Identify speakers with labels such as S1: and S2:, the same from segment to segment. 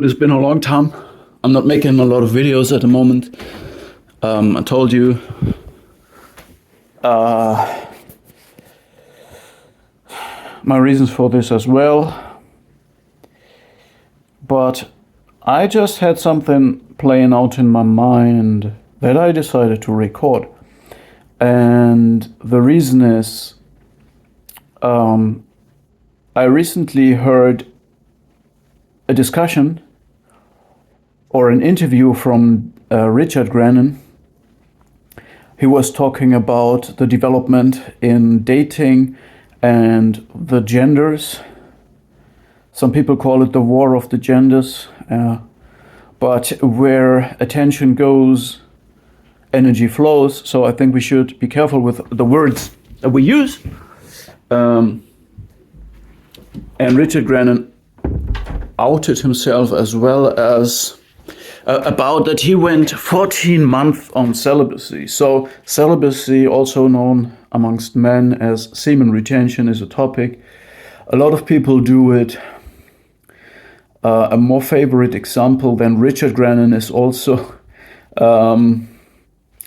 S1: It's been a long time. I'm not making a lot of videos at the moment. I told you my reasons for this as well. But I just had something playing out in my mind that I decided to record. And the reason is I recently heard a discussion or an interview from Richard Grannon. He was talking about the development in dating and the genders. Some people call it the war of the genders, but where attention goes, energy flows. So I think we should be careful with the words that we use. And Richard Grannon outed himself as well as about that he went 14 months on celibacy. So celibacy, also known amongst men as semen retention, is a topic. A lot of people do it. A more favorite example than Richard Grannon is also Lenny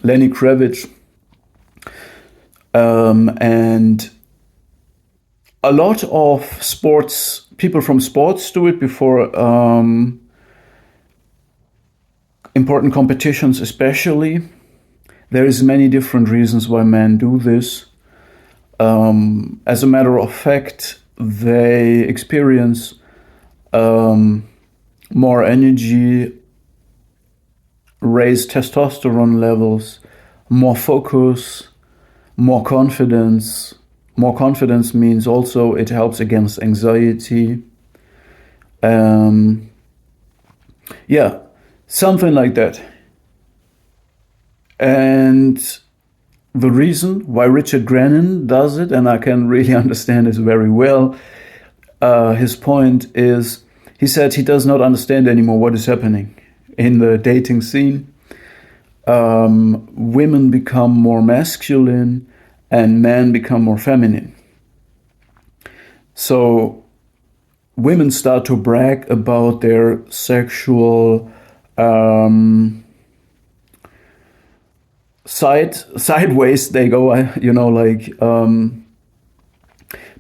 S1: Kravitz. And a lot of sports, people from sports do it before important competitions especially. There is many different reasons why men do this. As a matter of fact, they experience more energy, raise testosterone levels, more focus, more confidence. More confidence means also it helps against anxiety. Yeah, something like that. And the reason why Richard Grannon does it, and I can really understand this very well, his point is, he said he does not understand anymore what is happening in the dating scene. Women become more masculine and men become more feminine. So women start to brag about their sexual sideways they go,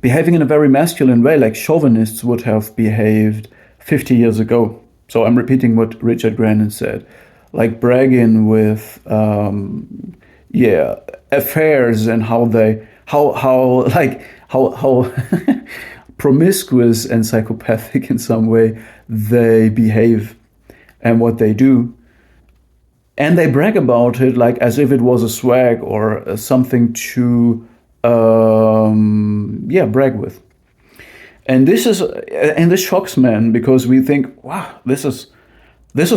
S1: behaving in a very masculine way, like chauvinists would have behaved 50 years ago. So I'm repeating what Richard Grannon said, like bragging with affairs and how promiscuous and psychopathic in some way they behave and what they do. And they brag about it like as if it was a swag or something to brag with. And this shocks men because we think, wow, this is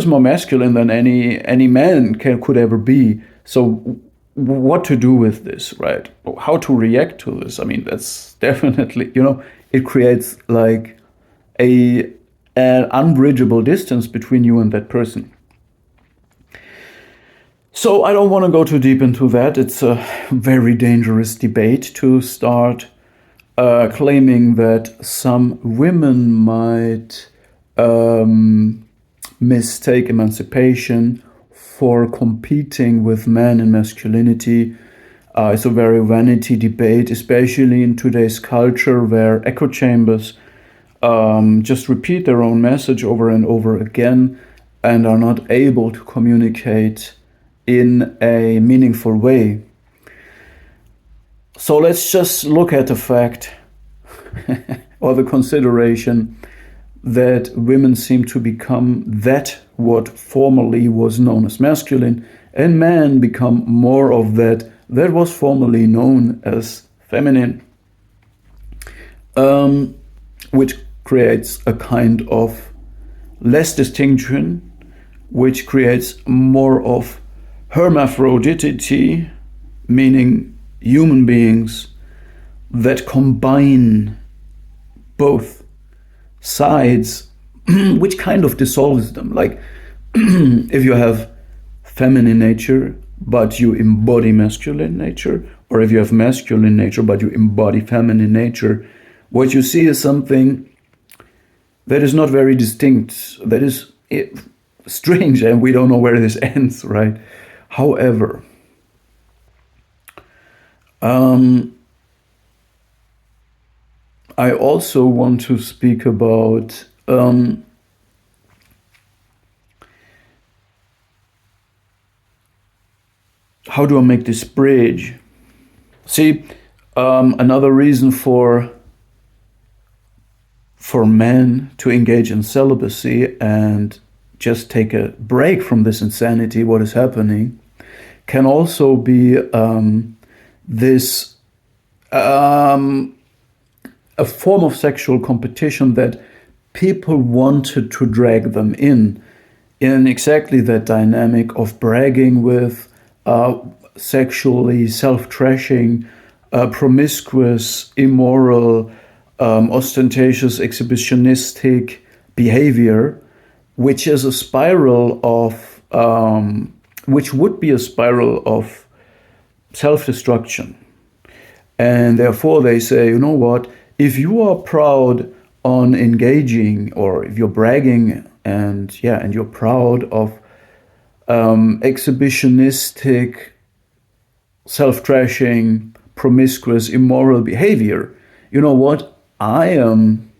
S1: more masculine than any man could ever be. So what to do with this, right? How to react to this? I mean, that's definitely, it creates like an unbridgeable distance between you and that person. So I don't want to go too deep into that. It's a very dangerous debate to start claiming that some women might mistake emancipation for competing with men in masculinity. It's a very vanity debate, especially in today's culture where echo chambers just repeat their own message over and over again and are not able to communicate in a meaningful way. So let's just look at the fact or the consideration that women seem to become that what formerly was known as masculine, and men become more of that was formerly known as feminine, which creates a kind of less distinction, which creates more of hermaphroditity, meaning human beings that combine both sides, which kind of dissolves them. Like if you have feminine nature but you embody masculine nature, or if you have masculine nature but you embody feminine nature, what you see is something that is not very distinct. That is strange, and we don't know where this ends, right? However, I also want to speak about how do I make this bridge? See, another reason for men to engage in celibacy and just take a break from this insanity, what is happening, can also be this a form of sexual competition that people wanted to drag them in exactly that dynamic of bragging with, sexually self-trashing, promiscuous, immoral, ostentatious, exhibitionistic behavior, which is a spiral of, which would be a spiral of self-destruction. And therefore they say, you know what, if you are proud on engaging, or if you're bragging and you're proud of exhibitionistic, self-trashing, promiscuous, immoral behavior, you know what, I am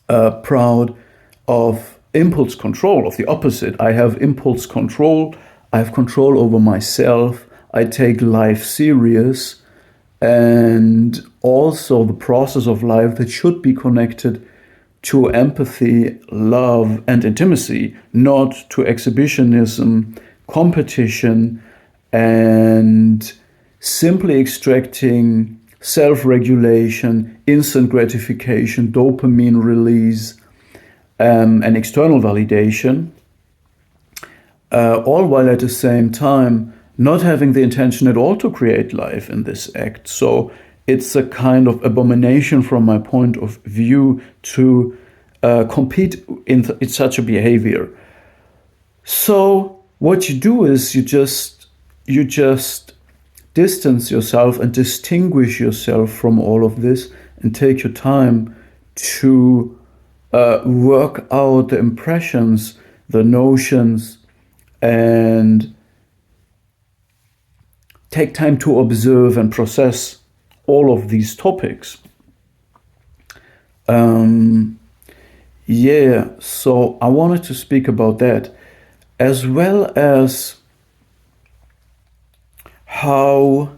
S1: proud of impulse control, of the opposite. I have impulse control, I have control over myself, I take life serious, and also the process of life that should be connected to empathy, love, and intimacy, not to exhibitionism, competition, and simply extracting self-regulation, instant gratification, dopamine release, and external validation, all while at the same time not having the intention at all to create life in this act. So it's a kind of abomination from my point of view to compete in such a behavior. So what you do is you just distance yourself and distinguish yourself from all of this, and take your time to work out the impressions, the notions, and take time to observe and process all of these topics. So I wanted to speak about that, as well as how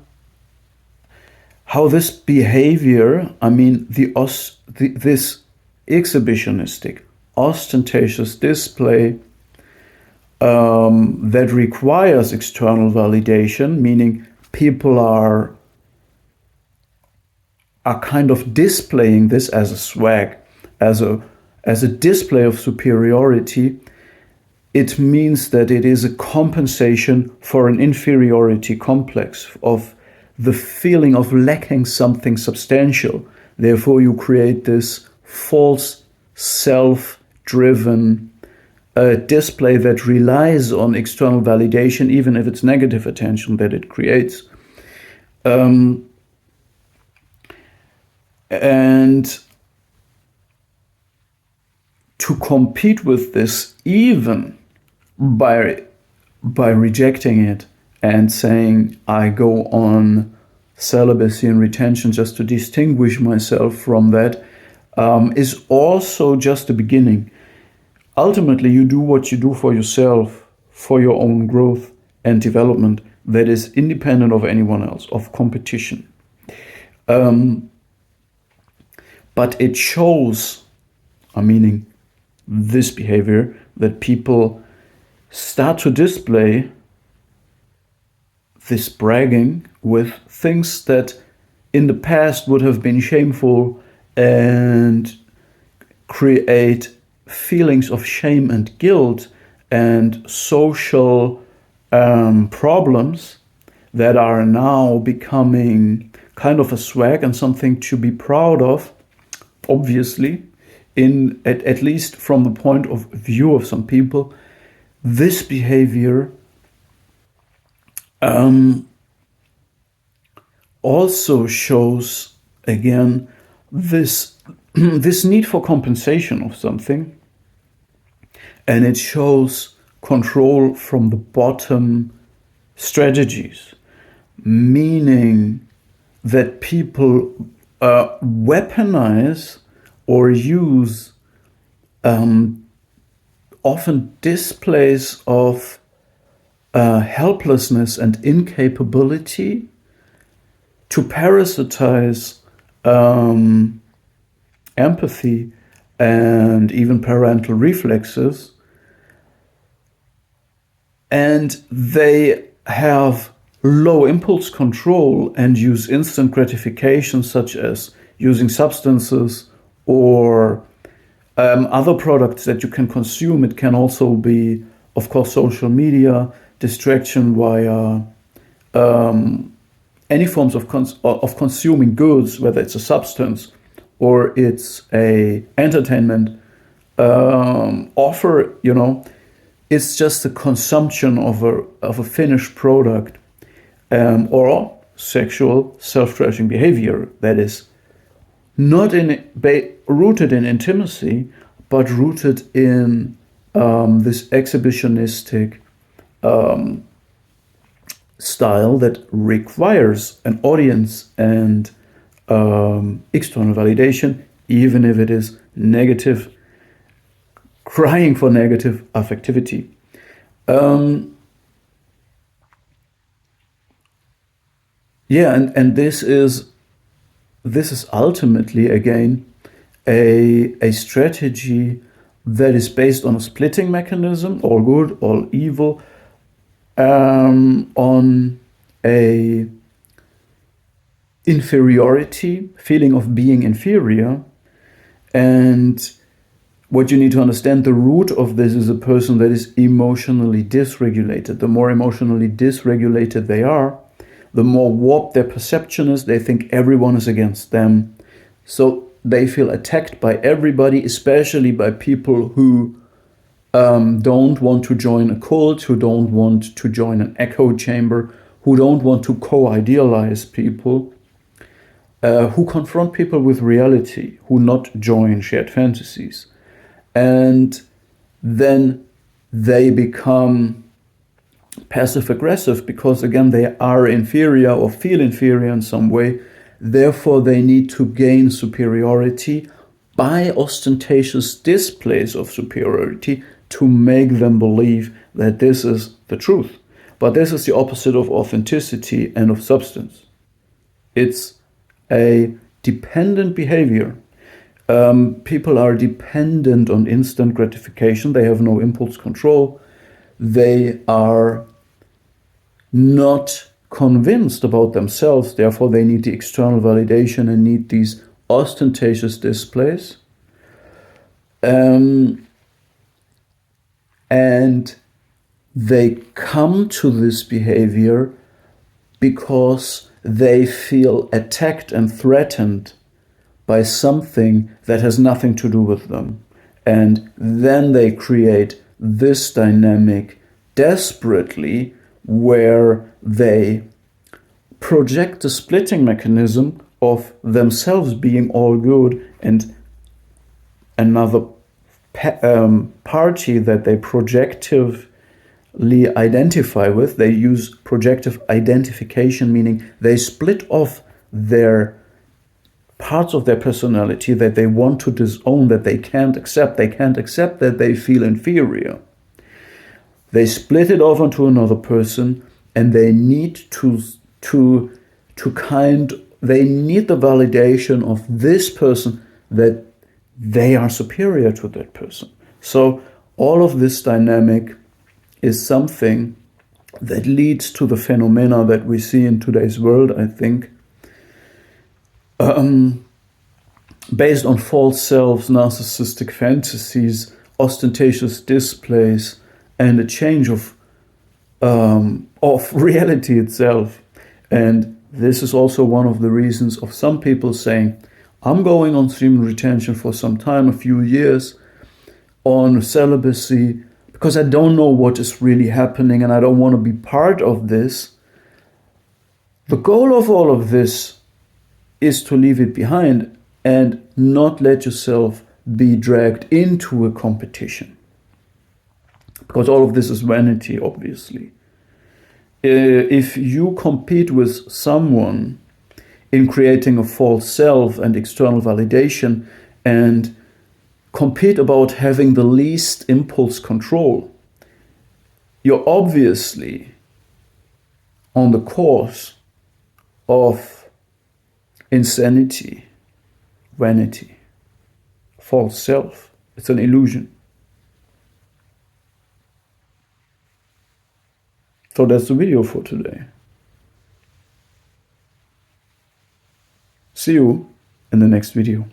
S1: this behavior, I mean, this exhibitionistic, ostentatious display that requires external validation, meaning people are kind of displaying this as a swag, as a display of superiority. It means that it is a compensation for an inferiority complex, of the feeling of lacking something substantial. Therefore, you create this false, self-driven display that relies on external validation, even if it's negative attention that it creates. And to compete with this, even by rejecting it and saying, I go on celibacy and retention just to distinguish myself from that, is also just the beginning. Ultimately, you do what you do for yourself, for your own growth and development, that is independent of anyone else, of competition. But it shows, meaning this behavior, that people start to display this bragging with things that in the past would have been shameful, and create feelings of shame and guilt and social problems that are now becoming kind of a swag and something to be proud of, obviously, at least from the point of view of some people. This behavior also shows, again, this this need for compensation of something, and it shows control from the bottom strategies, meaning that people weaponize or use often displays of helplessness and incapability to parasitize empathy and even parental reflexes. And they have low impulse control and use instant gratification, such as using substances or other products that you can consume. It can also be, of course, social media, distraction via any forms of consuming goods, whether it's a substance or it's a entertainment offer. It's just the consumption of a finished product, or sexual self-trashing behavior that is not rooted in intimacy, but rooted in this exhibitionistic style that requires an audience and external validation, even if it is negative, crying for negative affectivity. And this is ultimately, again, a strategy that is based on a splitting mechanism, all good, all evil, on a inferiority, feeling of being inferior. And what you need to understand, the root of this is a person that is emotionally dysregulated. The more emotionally dysregulated they are, the more warped their perception is. They think everyone is against them. So they feel attacked by everybody, especially by people who don't want to join a cult, who don't want to join an echo chamber, who don't want to co-idealize people, who confront people with reality, who not join shared fantasies. And then they become passive-aggressive because, again, they are inferior or feel inferior in some way. Therefore, they need to gain superiority by ostentatious displays of superiority to make them believe that this is the truth. But this is the opposite of authenticity and of substance. It's a dependent behavior. People are dependent on instant gratification. They have no impulse control. They are not convinced about themselves. Therefore, they need the external validation and need these ostentatious displays. And they come to this behavior because they feel attacked and threatened by something that has nothing to do with them. And then they create this dynamic desperately, where they project the splitting mechanism of themselves being all good and another party that they projectively identify with. They use projective identification, meaning they split off their parts of their personality that they want to disown, that they can't accept. They can't accept that they feel inferior. They split it off onto another person, and they need they need the validation of this person that they are superior to that person. So all of this dynamic is something that leads to the phenomena that we see in today's world, I think, based on false selves, narcissistic fantasies, ostentatious displays, and a change of reality itself. And this is also one of the reasons of some people saying, I'm going on semen retention for some time, a few years, on celibacy, because I don't know what is really happening and I don't want to be part of this. The goal of all of this is to leave it behind and not let yourself be dragged into a competition. Because all of this is vanity, obviously. If you compete with someone in creating a false self and external validation, and compete about having the least impulse control, you're obviously on the course of insanity, vanity, false self. It's an illusion. So that's the video for today. See you in the next video.